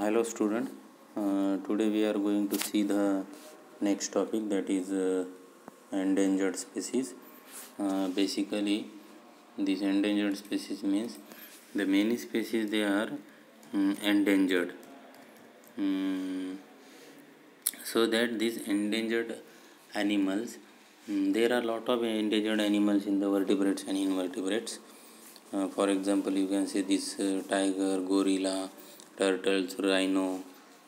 Hello student. Today we are going to see the next topic, that is endangered species. Basically these endangered species means the many species they are endangered. So that these endangered animals, there are a lot of endangered animals in the vertebrates and invertebrates. For example, you can say this tiger, gorilla, turtles, rhino,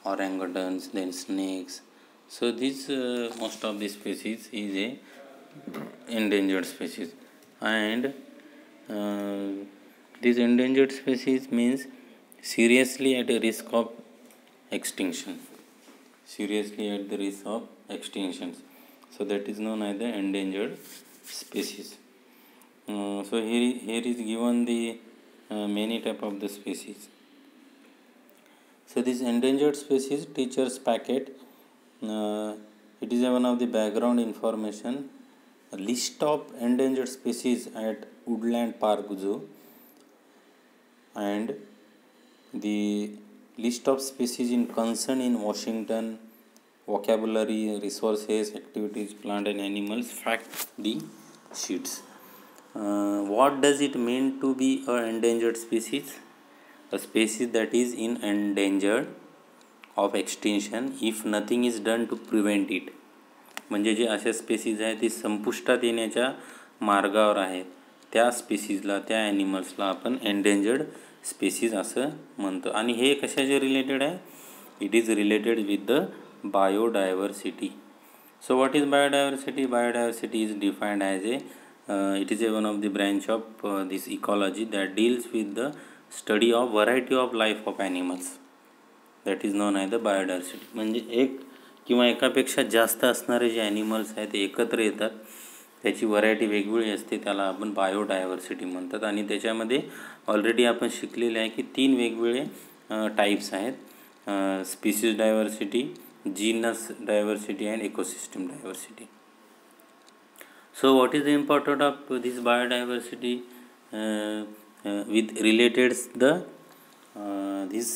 orangutans, then snakes. So this most of the species is a endangered species, and this endangered species means seriously at a risk of extinction. Seriously at the risk of extinctions. So that is known as the endangered species. So here is given the many type of the species. So this endangered species teacher's packet, it is one of the background information. A list of endangered species at Woodland Park Zoo, and the list of species in concern in Washington, vocabulary, resources, activities, plant and animals, fact the sheets. What does it mean to be an endangered species? A species that is in endangered of extinction if nothing is done to prevent it. म्हणजे जे अशा species आहेत ती संपुष्टात येण्याच्या मार्गावर आहेत, त्या स्पेसीजला, त्या ॲनिमल्सला आपण एंडेंजर्ड स्पेसीज असं म्हणतो. आणि हे कशाचे रिलेटेड आहे? It is related with the biodiversity. So what is biodiversity? Biodiversity is defined as it is one of the branch of this ecology that deals with the study of variety of life of animals. That is known as the biodiversity. म्हणजे एक किंवा एकापेक्षा जास्त असणारे जे animals आहेत ते एकत्र येतात, त्याची व्हरायटी वेगवेगळी असते, त्याला आपण बायोडायव्हर्सिटी म्हणतात. आणि त्याच्यामध्ये ऑलरेडी आपण शिकलेले आहे की 3 वेगवेगळे टाईप्स आहेत: species diversity, genus diversity and ecosystem diversity. So what is the importance of this biodiversity with related the this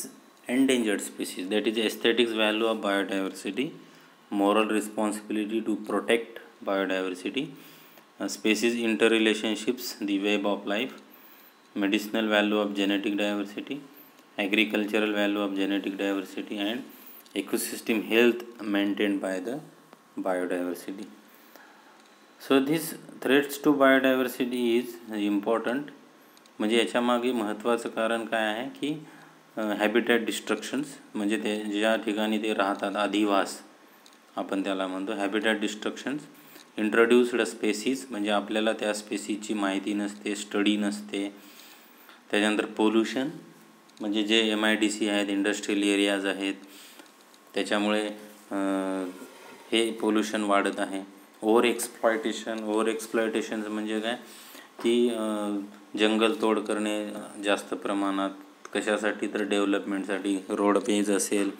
endangered species? That is aesthetics value of biodiversity, moral responsibility to protect biodiversity, species interrelationships, the web of life, medicinal value of genetic diversity, agricultural value of genetic diversity, and ecosystem health maintained by the biodiversity. So this threats to biodiversity is important. म्हणजे याच्या मागे महत्त्वाचं कारण काय आहे की habitat डिस्ट्रक्शन्स, म्हणजे ते ज्या ठिकाणी ते राहतात, अधिवास आपण त्याला म्हणतो, हॅबिटॅट डिस्ट्रक्शन्स. इंट्रोड्यूस्ड स्पेसीज, म्हणजे आपल्याला त्या स्पेसीजची माहिती नसते, स्टडी नसते. त्याच्यानंतर पोल्युशन, म्हणजे जे MIDC आहेत, इंडस्ट्रियल एरियाज आहेत, त्याच्यामुळे हे पोल्युशन वाढत आहे. ओव्हर एक्सप्लॉयटेशन म्हणजे काय की जंगलतोड करणे जास्त प्रमाणात. कशासाठी? तर डेव्हलपमेंटसाठी, रोड पेज असेल,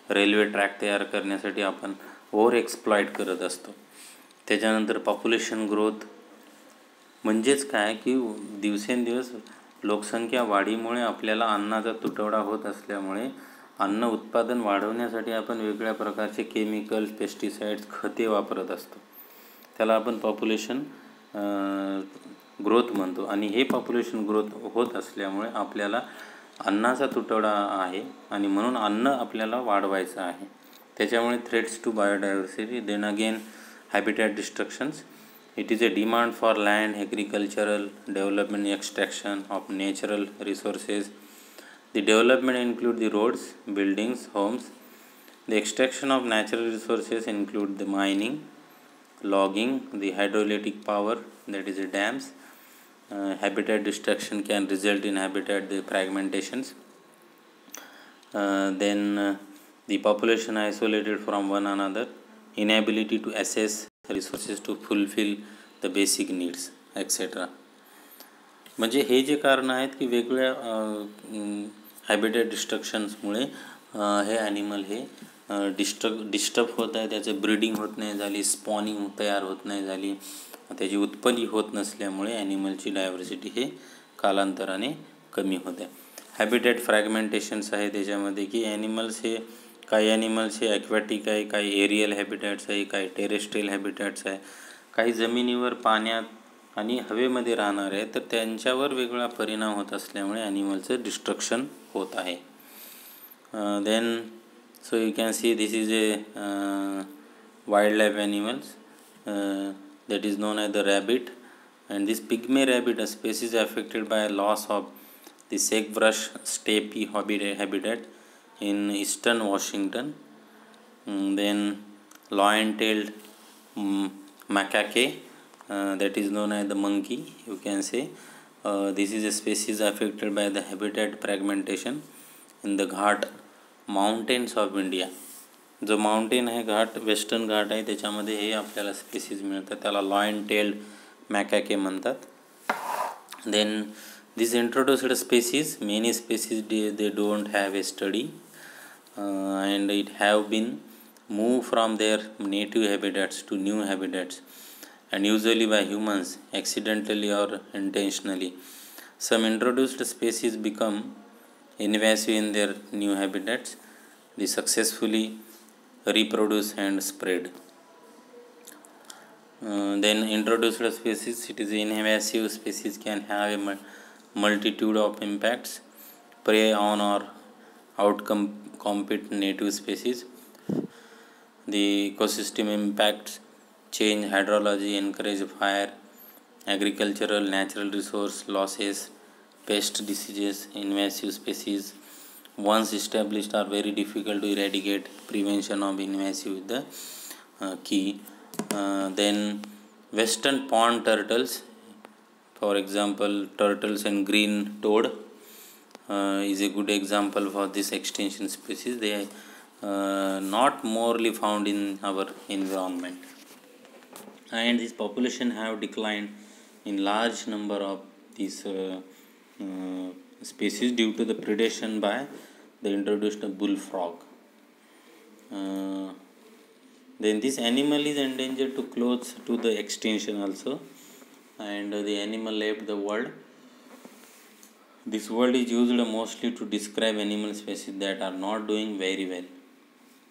रेल्वे ट्रॅक तयार करण्यासाठी आपण ओव्हर एक्सप्लॉइट करत असतो. त्याच्यानंतर पॉप्युलेशन ग्रोथ, म्हणजेच काय की दिवसेंदिवस लोकसंख्या वाढीमुळे आपल्याला अन्नाचा तुटवडा होत असल्यामुळे अन्न उत्पादन वाढवण्यासाठी आपण वेगवेगळ्या प्रकारचे केमिकल्स, पेस्टिसाइड्स, खते वापरत असतो. त्याला आपण पॉप्युलेशन ग्रोथ म्हणतो. आणि हे पॉप्युलेशन ग्रोथ होत असल्यामुळे आपल्याला अन्नाचा तुटवडा आहे आणि म्हणून अन्न आपल्याला वाढवायचं आहे. त्याच्यामुळे threats to biodiversity. Then again habitat destructions. It is a demand for land, agricultural development, extraction of natural resources. The development include the roads, buildings, homes. The extraction of natural resources include the mining, logging, the hydroelectric power, that is the dams. Habitat destruction can result in habitat the fragmentations. Then the population isolated from one another, inability to access resources to fulfill the basic needs, etc. म्हणजे हे जे कारण आहेत की वेगवेगळ्या habitat डिस्ट्रक्शन्समुळे हे animal हे disturb होत आहे, त्याचं breeding होत नाही झाली, स्पॉनिंग तयार होत नाही झाली, त्याची उत्पत्ती होत नसल्यामुळे ॲनिमलची डायव्हर्सिटी हे कालांतराने कमी होते. हॅबिटॅट फ्रॅगमेंटेशन्स आहे त्याच्यामध्ये, की ॲनिमल्स हे काही ॲनिमल्स हे ॲक्वॅटिक आहे, काही एरियल हॅबिटॅट्स आहे, काही टेरेस्ट्रियल हॅबिटॅट्स आहे, काही जमिनीवर पाण्यात आणि हवेमध्ये राहणार आहे. तर त्यांच्यावर वेगळा परिणाम होत असल्यामुळे ॲनिमलचं डिस्ट्रक्शन होत आहे. Then so you can see this is a wild life animals that is known as the rabbit, and this pygmy rabbit, a species affected by loss of the sagebrush steppe habitat in eastern Washington. Then lion-tailed macaque, that is known as the monkey, you can say. This is a species affected by the habitat fragmentation in the Ghat mountains of India. जो mountain आहे घाट, western घाट आहे, त्याच्यामध्ये हे आपल्याला species मिळतात, त्याला lion tailed macaque म्हणतात. Then this introduced species, many species they don't have a study and it have been move from their native habitats to new habitats and usually by humans accidentally or intentionally. Some introduced species become invasive in their new habitats. They successfully reproduce and spread. Then introduced species, it is an invasive species, can have a multitude of impacts, prey on or outcompete native species. The ecosystem impacts change hydrology, encourage fire, agricultural natural resource losses, pest diseases. Invasive species once established are very difficult to eradicate. Prevention of invasive is the key. Then western pond turtles, for example turtles and green toad is a good example for this extinction species. They are not morely found in our environment, and this population have declined in large number of these species due to the predation by the introduced bullfrog. Then this animal is endangered to close to the extinction also, and the animal left the world. This word is used mostly to describe animal species that are not doing very well.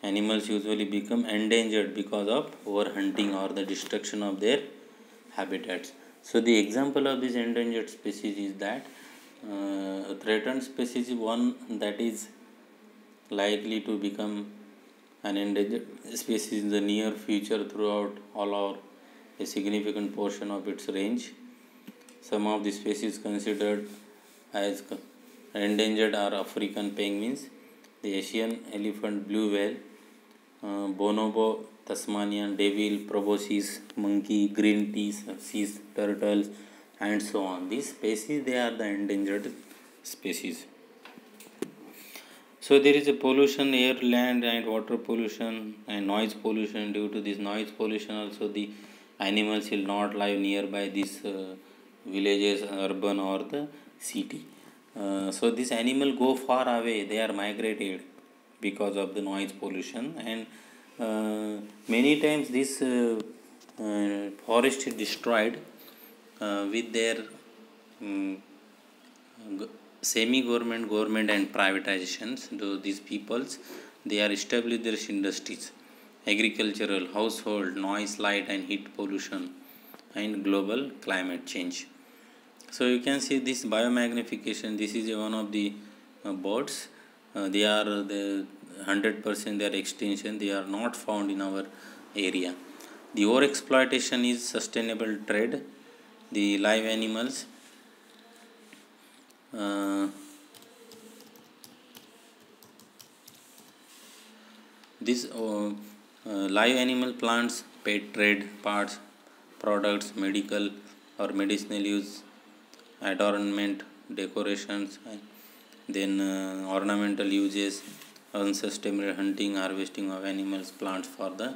Animals usually become endangered because of overhunting or the destruction of their habitats. So the example of this endangered species is that threatened species is one that is likely to become an endangered species in the near future throughout all or a significant portion of its range. Some of the species considered as endangered are African penguins, the Asian elephant blue whale, bonobo tasmanian devil, proboscis monkey, green sea turtles, and so on. These species, they are the endangered species. So there is a pollution, air, land and water pollution and noise pollution. Due to this noise pollution also the animals will not live nearby these villages, urban or the city. So this animal go far away, they are migrated because of the noise pollution, and many times this forest is destroyed with their semi-government, government and privatizations. So these peoples, they are established their industries, agricultural, household, noise, light and heat pollution and global climate change. So you can see this biomagnification. This is one of the birds. They are the 100% their extinction. They are not found in our area. The overexploitation is sustainable trade. The live animals, this live animal plants, pet trade, parts, products, medical or medicinal use, adornment, decorations, then ornamental uses, unsustainable hunting, harvesting of animals, plants for the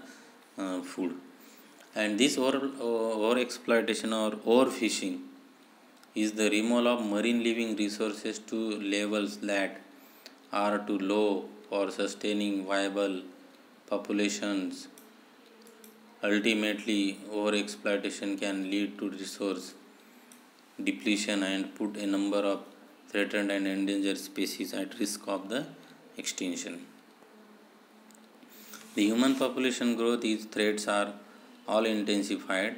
food. And this over exploitation or overfishing is the removal of marine living resources to levels that are too low for sustaining viable populations. Ultimately, overexploitation can lead to resource depletion and put a number of threatened and endangered species at risk of the extinction. The human population growth, these threats are all intensified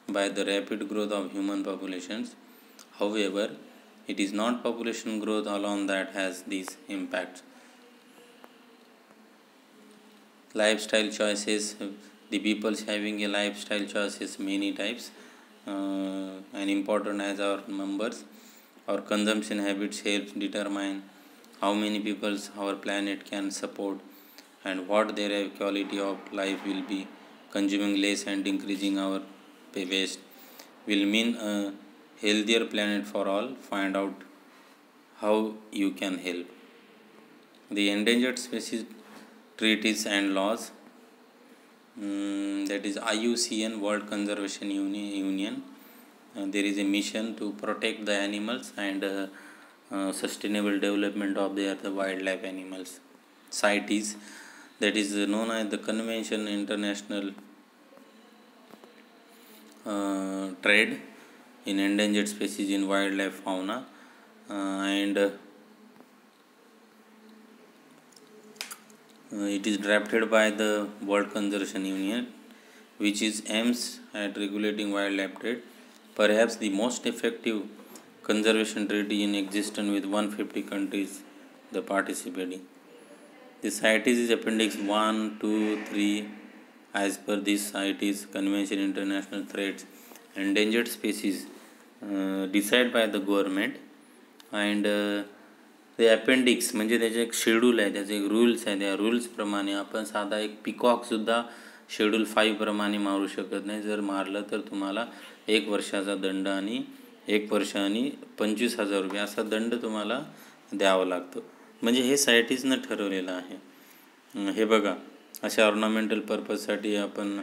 by the rapid growth of human populations. However, it is not population growth alone that has these impacts. Lifestyle choices, the people's having a lifestyle choices many types and important as our numbers. Our consumption habits help determine how many people our planet can support and what their quality of life will be. Consuming less and increasing our waste will mean a healthier planet for all. Find out how you can help. The endangered species treaties and laws, that is IUCN, World Conservation Union. There is a mission to protect the animals and sustainable development of the wildlife animals. CITES, that is known as the Convention International Trade in Endangered Species in Wildlife Fauna, and it is drafted by the World Conservation Union, which is aims at regulating wildlife trade. Perhaps the most effective conservation treaty in existence with 150 countries the participating. The CITES is Appendix 1, 2, 3. As per this CITES Convention International Threats Endangered Species decided by the government, and ते appendix म्हणजे त्याचे एक schedule आहे, त्याचे एक rules आहे. त्या रूल्सप्रमाणे आपण साधा एक पिकॉकसुद्धा शेड्यूल 5 प्रमाणे मारू शकत नाही. जर मारलं तर तुम्हाला 1 वर्षाचा दंड आणि 1 वर्ष आणि 25,000 रुपये असा दंड तुम्हाला द्यावा लागतो. म्हणजे हे सायटीजनं ठरवलेलं आहे. हे बघा, अशा ऑर्नामेंटल पर्पजसाठी आपण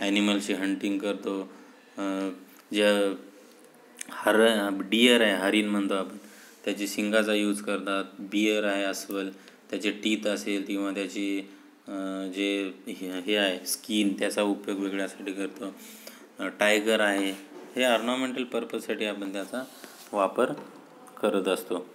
ॲनिमलची हंटिंग करतो. ज्या डिअर आहे, हरिण म्हणतो आपण, त्याची शिंगाचा यूज करतात. बियर आहे, अस्वल, त्याचे टीथ असेल किंवा त्याची जे हे आहे स्किन, त्याचा उपयोग वेगळ्यासाठी करतो. टायगर आहे, हे ऑर्नामेंटल पर्पजसाठी आपण त्याचा वापर करत असतो.